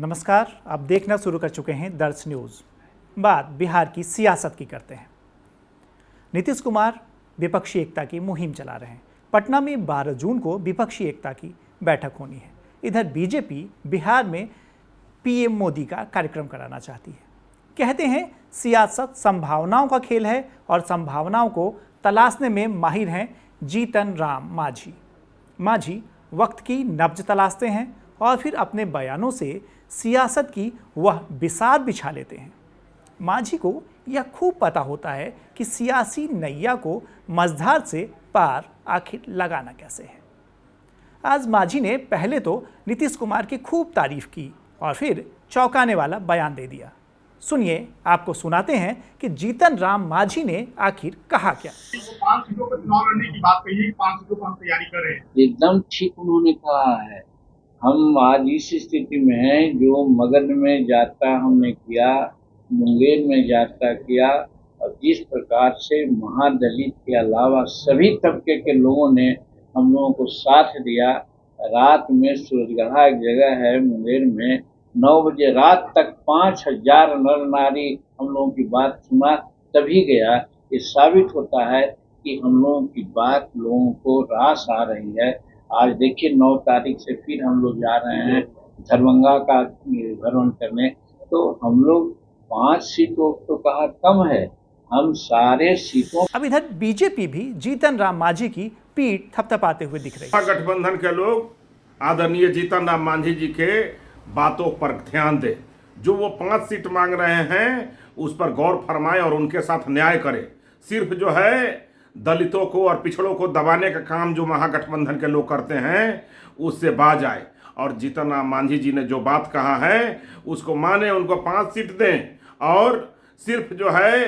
नमस्कार, आप देखना शुरू कर चुके हैं दर्श न्यूज़। बात बिहार की सियासत की करते हैं। नीतीश कुमार विपक्षी एकता की मुहिम चला रहे हैं। पटना में 12 जून को विपक्षी एकता की बैठक होनी है। इधर बीजेपी बिहार में पीएम मोदी का कार्यक्रम कराना चाहती है। कहते हैं सियासत संभावनाओं का खेल है और संभावनाओं को तलाशने में माहिर हैं जीतन राम मांझी। मांझी वक्त की नब्ज तलाशते हैं और फिर अपने बयानों से सियासत की वह बिसात बिछा लेते हैं। मांझी को यह खूब पता होता है कि सियासी नैया को मझधार से पार आखिर लगाना कैसे है। आज मांझी ने पहले तो नीतीश कुमार की खूब तारीफ की और फिर चौंकाने वाला बयान दे दिया। सुनिए, आपको सुनाते हैं कि जीतन राम मांझी ने आखिर कहा क्या। 5 सीटों पर चुनाव लड़ने की बात कही, 5 सीटों पर हम तैयारी कर रहे हैं। एकदम ठीक उन्होंने कहा है। हम आज इस स्थिति में हैं, जो मगध में यात्रा हमने किया, मुंगेर में यात्रा किया और जिस प्रकार से महादलित के अलावा सभी तबके के लोगों ने हम लोगों को साथ दिया। रात में सूरजगढ़ा एक जगह है मुंगेर में, 9 बजे रात तक 5000 नर नारी हम लोगों की बात सुना तभी गया। ये साबित होता है कि हम लोगों की बात लोगों को रास आ रही है। आज देखिए 9 तारीख से फिर हम लोग जा रहे हैं दरभंगा का भ्रमण करने। तो हम लोग 5 सीटों तो कहा कम है, हम सारे सीटों। अब इधर बीजेपी भी जीतन राम मांझी की पीठ थपथपाते हुए दिख रही है। गठबंधन के लोग आदरणीय जीतन राम मांझी जी के बातों पर ध्यान दे। जो वो 5 सीट मांग रहे हैं उस पर गौर फरमाए और उनके साथ न्याय करे। सिर्फ जो है दलितों को और पिछड़ों को दबाने का काम जो महागठबंधन के लोग करते हैं उससे बाज आए। और जीतन राम मांझी जी ने जो बात कहा है उसको माने, उनको 5 सीट दें और सिर्फ जो है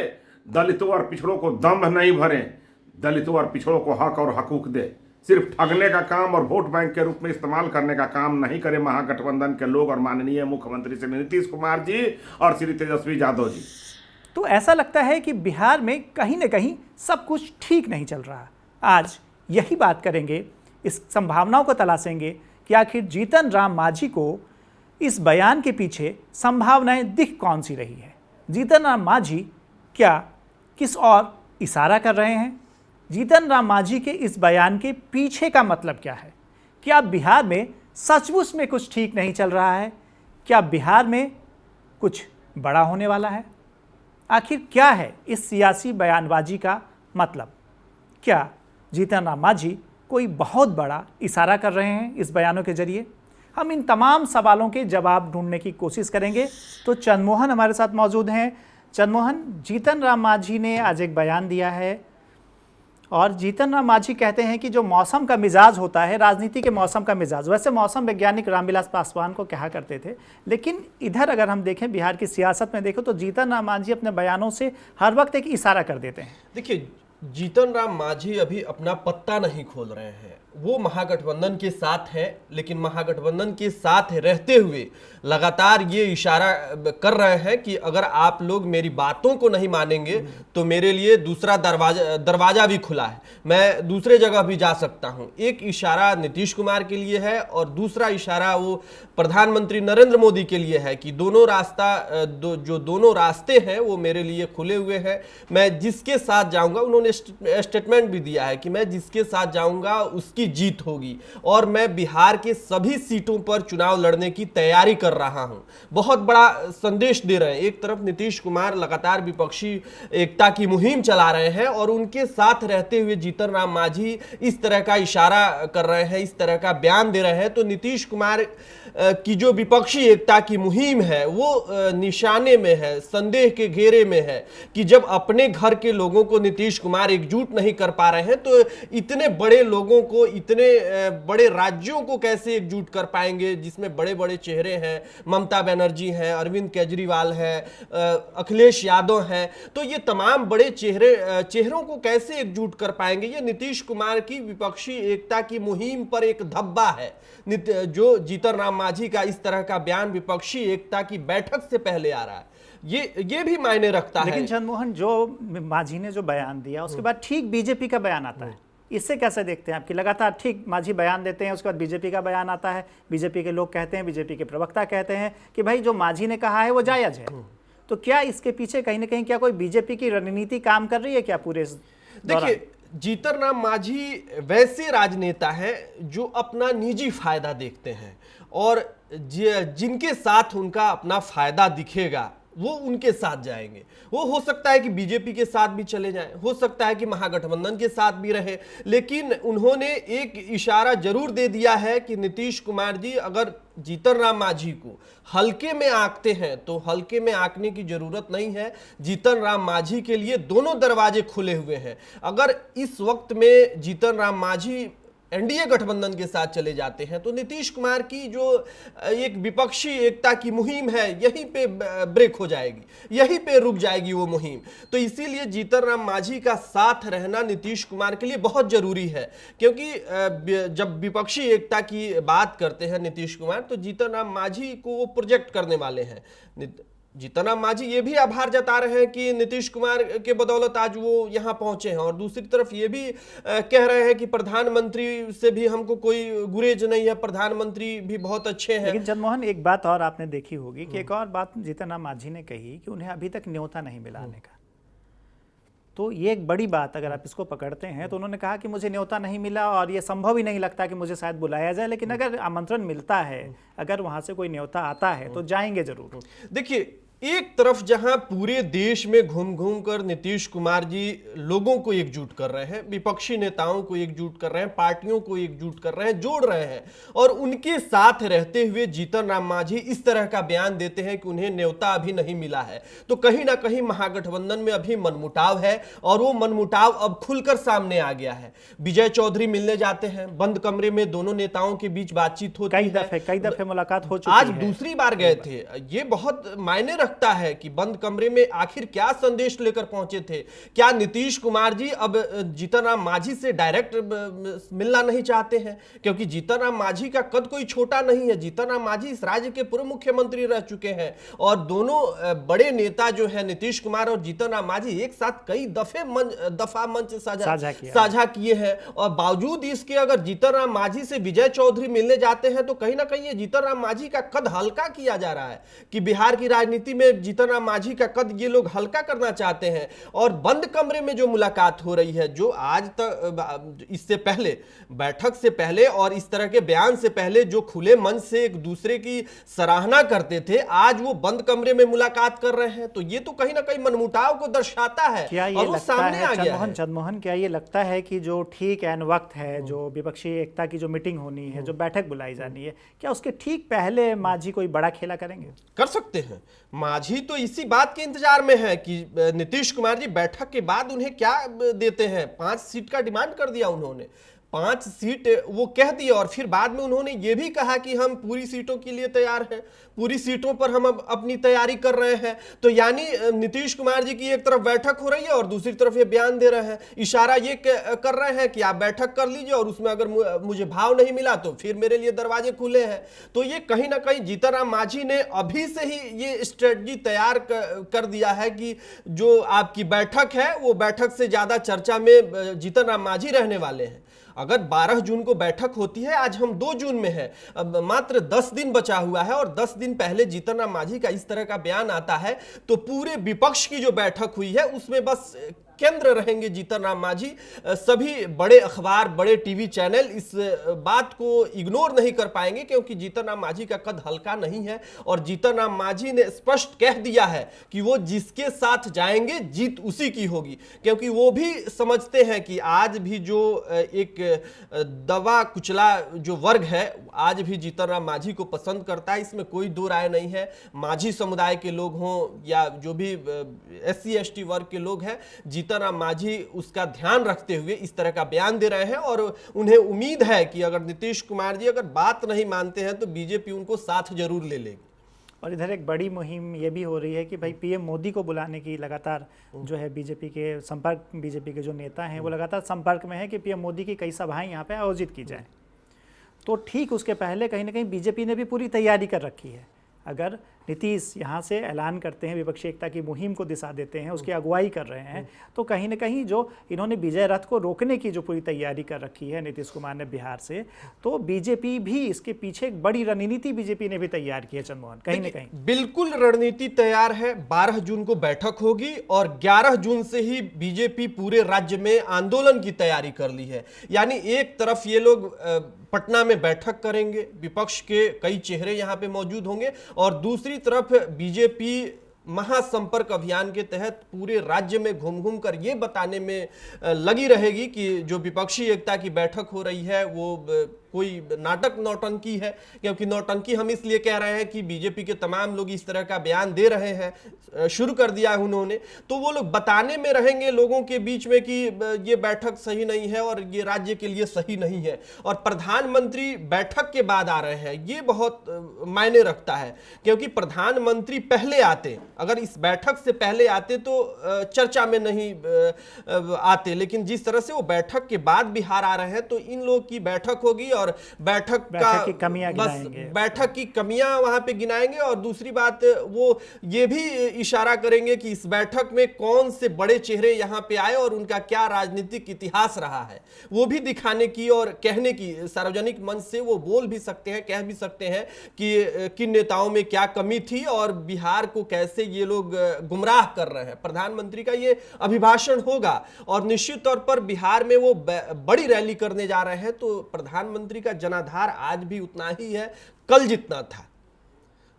दलितों और पिछड़ों को दम्भ नहीं भरें, दलितों और पिछड़ों को हक और हकूक दे। सिर्फ ठगने का काम और वोट बैंक के रूप में इस्तेमाल करने का काम नहीं करे महागठबंधन के लोग और माननीय मुख्यमंत्री श्री नीतीश कुमार जी और श्री तेजस्वी यादव जी। तो ऐसा लगता है कि बिहार में कहीं न कहीं सब कुछ ठीक नहीं चल रहा। आज यही बात करेंगे, इस संभावनाओं को तलाशेंगे कि आखिर जीतन राम मांझी को इस बयान के पीछे संभावनाएं दिख कौन सी रही है। जीतन राम मांझी क्या किस और इशारा कर रहे हैं? जीतन राम मांझी के इस बयान के पीछे का मतलब क्या है? क्या बिहार में सचमुच में कुछ ठीक नहीं चल रहा है? क्या बिहार में कुछ बड़ा होने वाला है? आखिर क्या है इस सियासी बयानबाजी का मतलब? क्या जीतन राम मांझी कोई बहुत बड़ा इशारा कर रहे हैं इस बयानों के जरिए? हम इन तमाम सवालों के जवाब ढूंढने की कोशिश करेंगे। तो चंद्रमोहन हमारे साथ मौजूद हैं। चंद्रमोहन, जीतन राम मांझी ने आज एक बयान दिया है और जीतन राम मांझी कहते हैं कि जो मौसम का मिजाज होता है, राजनीति के मौसम का मिजाज, वैसे मौसम वैज्ञानिक रामविलास पासवान को कहा करते थे, लेकिन इधर अगर हम देखें बिहार की सियासत में देखो तो जीतन राम मांझी अपने बयानों से हर वक्त एक इशारा कर देते हैं। देखिए, जीतन राम मांझी अभी अपना पत्ता नहीं खोल रहे हैं। वो महागठबंधन के साथ है, लेकिन महागठबंधन के साथ रहते हुए लगातार ये इशारा कर रहे हैं कि अगर आप लोग मेरी बातों को नहीं मानेंगे तो मेरे लिए दूसरा दरवाजा भी खुला है, मैं दूसरे जगह भी जा सकता हूं। एक इशारा नीतीश कुमार के लिए है और दूसरा इशारा वो प्रधानमंत्री नरेंद्र मोदी के लिए है कि दोनों रास्ते हैं वो मेरे लिए खुले हुए हैं। मैं जिसके साथ जाऊंगा, उन्होंने स्टेटमेंट भी दिया है कि मैं जिसके साथ जाऊंगा उसकी जीत होगी और मैं बिहार के सभी सीटों पर चुनाव लड़ने की तैयारी कर रहा हूं। बहुत बड़ा संदेश दे रहे हैं। एक तरफ नीतीश कुमार लगातार विपक्षी एकता की मुहिम चला रहे हैं और उनके साथ रहते हुए जीतन राम मांझी इस तरह का इशारा कर रहे हैं, इस तरह का बयान दे रहे हैं। तो नीतीश कुमार की जो विपक्षी एकता की मुहिम है वो निशाने में है, संदेह के घेरे में है कि जब अपने घर के लोगों को नीतीश कुमार एकजुट नहीं कर पा रहे हैं तो इतने बड़े लोगों को, इतने बड़े राज्यों को कैसे एकजुट कर पाएंगे जिसमें बड़े बड़े चेहरे हैं। ममता बनर्जी हैं, अरविंद केजरीवाल हैं, अखिलेश यादव हैं। तो ये तमाम बड़े चेहरों को कैसे एकजुट कर पाएंगे? ये नीतीश कुमार की विपक्षी एकता की मुहिम पर एक धब्बा है। जो जीतन राम मांझी का इस तरह का बयान विपक्षी एकता की बैठक से पहले आ रहा है, ये भी मायने रखता है। लेकिन चंद्रमोहन, जो मांझी ने जो बयान दिया उसके बाद ठीक बीजेपी का बयान आता है इससे कैसे देखते हैं आपकी लगातार ठीक मांझी बयान देते हैं, उसके बाद बीजेपी का बयान आता है, बीजेपी के लोग कहते हैं, बीजेपी के प्रवक्ता कहते हैं कि भाई जो मांझी ने कहा है वो जायज़ है। तो क्या इसके पीछे कहीं ना कहीं क्या कोई बीजेपी की रणनीति काम कर रही है क्या पूरे इस दौरान? देखिए, जीतन राम मांझी वैसे राजनेता हैं जो अपना निजी फायदा देखते हैं और जिनके साथ उनका अपना फायदा दिखेगा वो उनके साथ जाएंगे। वो हो सकता है कि बीजेपी के साथ भी चले जाएं, हो सकता है कि महागठबंधन के साथ भी रहे, लेकिन उन्होंने एक इशारा जरूर दे दिया है कि नीतीश कुमार जी अगर जीतन राम मांझी को हल्के में आंकते हैं तो हल्के में आंकने की जरूरत नहीं है। जीतन राम मांझी के लिए दोनों दरवाजे खुले हुए हैं। अगर इस वक्त में जीतन राम मांझी एनडीए गठबंधन के साथ चले जाते हैं तो नीतीश कुमार की जो एक विपक्षी एकता की मुहिम है यहीं पे ब्रेक हो जाएगी, यहीं पे रुक जाएगी वो मुहिम। तो इसीलिए जीतन राम मांझी का साथ रहना नीतीश कुमार के लिए बहुत जरूरी है, क्योंकि जब विपक्षी एकता की बात करते हैं नीतीश कुमार तो जीतन राम मांझी को वो प्रोजेक्ट करने वाले हैं। जीतन राम मांझी ये भी आभार जता रहे हैं कि नीतीश कुमार के बदौलत आज वो यहाँ पहुंचे हैं, और दूसरी तरफ ये भी कह रहे हैं कि प्रधानमंत्री से भी हमको कोई गुरेज नहीं है, प्रधानमंत्री भी बहुत अच्छे हैं। लेकिन चंद्रमोहन, एक बात और आपने देखी होगी कि एक और बात जीतन राम मांझी ने कही कि उन्हें अभी तक न्योता नहीं मिला आने का। तो ये एक बड़ी बात, अगर आप इसको पकड़ते हैं तो उन्होंने कहा कि मुझे न्योता नहीं मिला और ये संभव ही नहीं लगता कि मुझे शायद बुलाया जाए, लेकिन अगर आमंत्रण मिलता है, अगर वहां से कोई न्योता आता है तो जाएंगे जरूर। देखिए, एक तरफ जहां पूरे देश में घूम घूम कर नीतीश कुमार जी लोगों को एकजुट कर रहे हैं, विपक्षी नेताओं को एकजुट कर रहे हैं, पार्टियों को एकजुट कर रहे हैं, जोड़ रहे हैं, और उनके साथ रहते हुए जीतन राम मांझी इस तरह का बयान देते हैं कि उन्हें न्योता अभी नहीं मिला है, तो कहीं ना कहीं महागठबंधन में अभी मनमुटाव है, और वो मनमुटाव अब खुलकर सामने आ गया है। विजय चौधरी मिलने जाते हैं, बंद कमरे में दोनों नेताओं के बीच बातचीत होती है, कई दफे मुलाकात हो चुकी आज है। दूसरी बार गए थे। ये बहुत मायने रखता है कि बंद कमरे में आखिर क्या संदेश लेकर पहुंचे थे। क्या नीतीश कुमार जी अब जीतन राम मांझी से डायरेक्ट मिलना नहीं चाहते हैं? क्योंकि जीतन राम मांझी का कद कोई छोटा नहीं है। जीतन राम मांझी इस राज्य के पूर्व मुख्यमंत्री रह चुके हैं, और दोनों बड़े नेता जो है नीतीश कुमार और जीतन राम मांझी एक साथ कई दफा मंच साझा किए हैं, और बावजूद इसके अगर जीतन राम मांझी से विजय चौधरी मिलने जाते हैं तो कहीं ना कहीं ये जीतन राम मांझी का कद हल्का किया जा रहा है कि बिहार की राजनीति में जीतन राम मांझी का कद ये लोग हल्का करना चाहते हैं। और बंद कमरे में जो मुलाकात हो रही है, जो आज तक इससे पहले, बैठक से पहले और इस तरह के बयान से पहले जो खुले मन से एक दूसरे की सराहना करते थे, आज वो बंद कमरे में मुलाकात कर रहे हैं, तो ये तो कहीं ना कहीं मनमुटाव को दर्शाता है। क्या ये लगता है चंद्रमोहन, क्या ये लगता है कि जो ठीक एन वक्त है, जो विपक्षी एकता की जो मीटिंग होनी है, जो बैठक बुलाई जानी है, क्या उसके ठीक पहले मांझी कोई बड़ा खेला करेंगे? कर सकते हैं। मांझी तो इसी बात के इंतजार में है कि नीतीश कुमार जी बैठक के बाद उन्हें क्या देते हैं। 5 सीट का डिमांड कर दिया उन्होंने, 5 सीट वो कह दिए, और फिर बाद में उन्होंने ये भी कहा कि हम पूरी सीटों के लिए तैयार हैं, पूरी सीटों पर हम अब अपनी तैयारी कर रहे हैं। तो यानी नीतीश कुमार जी की एक तरफ बैठक हो रही है और दूसरी तरफ ये बयान दे रहे हैं, इशारा ये कर रहे हैं कि आप बैठक कर लीजिए और उसमें अगर मुझे भाव नहीं मिला तो फिर मेरे लिए दरवाजे खुले हैं। तो ये कहीं ना कहीं जीतन राम मांझी ने अभी से ही ये स्ट्रेटजी तैयार कर दिया है कि जो आपकी बैठक है वो बैठक से ज्यादा चर्चा में जीतन राम मांझी रहने वाले हैं। अगर 12 जून को बैठक होती है, आज हम 2 जून में है, अब मात्र 10 दिन बचा हुआ है, और 10 दिन पहले जीतन राम मांझी का इस तरह का बयान आता है तो पूरे विपक्ष की जो बैठक हुई है उसमें बस केंद्र रहेंगे जीतन राम मांझी। सभी बड़े अखबार, बड़े टीवी चैनल इस बात को इग्नोर नहीं कर पाएंगे, क्योंकि जीतन राम मांझी का कद हल्का नहीं है, और जीतन राम मांझी ने स्पष्ट कह दिया है कि वो जिसके साथ जाएंगे जीत उसी की होगी, क्योंकि वो भी समझते हैं कि आज भी जो एक दबा कुचला जो वर्ग है आज भी जीतन राम मांझी को पसंद करता है, इसमें कोई दो राय नहीं है। मांझी समुदाय के लोग हों या जो भी SC ST वर्ग के लोग हैं, जीतन राम मांझी उसका ध्यान रखते हुए इस तरह का बयान दे रहे हैं, और उन्हें उम्मीद है कि अगर नीतीश कुमार जी अगर बात नहीं मानते हैं तो बीजेपी उनको साथ जरूर ले लेगी। और इधर एक बड़ी मुहिम ये भी हो रही है कि भाई PM मोदी को बुलाने की लगातार जो है बीजेपी के जो नेता हैं वो लगातार संपर्क में है कि PM मोदी की कई सभाएं यहाँ पे आयोजित की जाए। तो ठीक उसके पहले कहीं ना कहीं बीजेपी ने भी पूरी तैयारी कर रखी है। अगर नीतीश यहाँ से ऐलान करते हैं, विपक्षी एकता की मुहिम को दिशा देते हैं, उसकी अगुवाई कर रहे हैं, तो कहीं ना कहीं जो इन्होंने विजय रथ को रोकने की जो पूरी तैयारी कर रखी है नीतीश कुमार ने बिहार से, तो बीजेपी भी इसके पीछे एक बड़ी रणनीति बीजेपी ने भी तैयार की है चंद्रमोहन, कहीं ना कहीं। बिल्कुल रणनीति तैयार है। 12 जून को बैठक होगी और 11 जून से ही बीजेपी पूरे राज्य में आंदोलन की तैयारी कर ली है। यानी एक तरफ ये लोग पटना में बैठक करेंगे, विपक्ष के कई चेहरे यहां पे मौजूद होंगे, और दूसरी तरफ बीजेपी महासंपर्क अभियान के तहत पूरे राज्य में घूम घूम कर ये बताने में लगी रहेगी कि जो विपक्षी एकता की बैठक हो रही है वो कोई नाटक नौटंकी है। क्योंकि नौटंकी हम इसलिए कह रहे हैं कि बीजेपी के तमाम लोग इस तरह का बयान दे रहे हैं, शुरू कर दिया है उन्होंने, तो वो लोग बताने में रहेंगे लोगों के बीच में कि ये बैठक सही नहीं है और ये राज्य के लिए सही नहीं है। और प्रधानमंत्री बैठक के बाद आ रहे हैं, ये बहुत मायने रखता है, क्योंकि प्रधानमंत्री पहले आते, अगर इस बैठक से पहले आते तो चर्चा में नहीं आते, लेकिन जिस तरह से वो बैठक के बाद बिहार आ रहे हैं तो इन लोग की बैठक होगी और बैठक की कमियां गिनाएंगे, बैठक की कमियां वहां पे गिनाएंगे। और दूसरी बात वो ये भी इशारा करेंगे कि इस बैठक में कौन से बड़े चेहरे यहां पे आए और उनका क्या राजनीतिक इतिहास रहा है, वो भी दिखाने की और कहने की, सार्वजनिक मंच से वो बोल भी सकते हैं, कह भी सकते हैं कि किन नेताओं में क्या कमी थी और बिहार को कैसे ये लोग गुमराह कर रहे हैं। प्रधानमंत्री का ये अभिभाषण होगा और निश्चित तौर पर बिहार में वो बड़ी रैली करने जा रहे हैं, तो प्रधानमंत्री का जनाधार आज भी उतना ही है कल जितना था।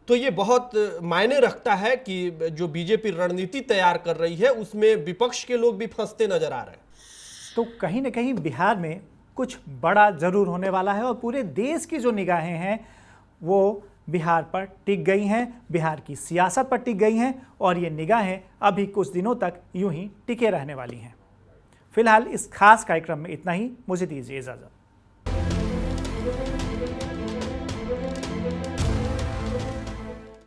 तो ये बहुत मायने रखता है कि जो बीजेपी रणनीति तैयार कर रही है उसमें विपक्ष के लोग भी फंसते नजर आ रहे हैं। तो कहीं ना कहीं बिहार में कुछ बड़ा जरूर होने वाला है और पूरे देश की जो निगाहें हैं वो बिहार पर टिक गई हैं, बिहार की सियासत पर टिक गई हैं, और ये निगाहें अभी कुछ दिनों तक यूं ही टिके रहने वाली हैं। फिलहाल इस खास कार्यक्रम में इतना ही, मुझे दीजिए इजाजत।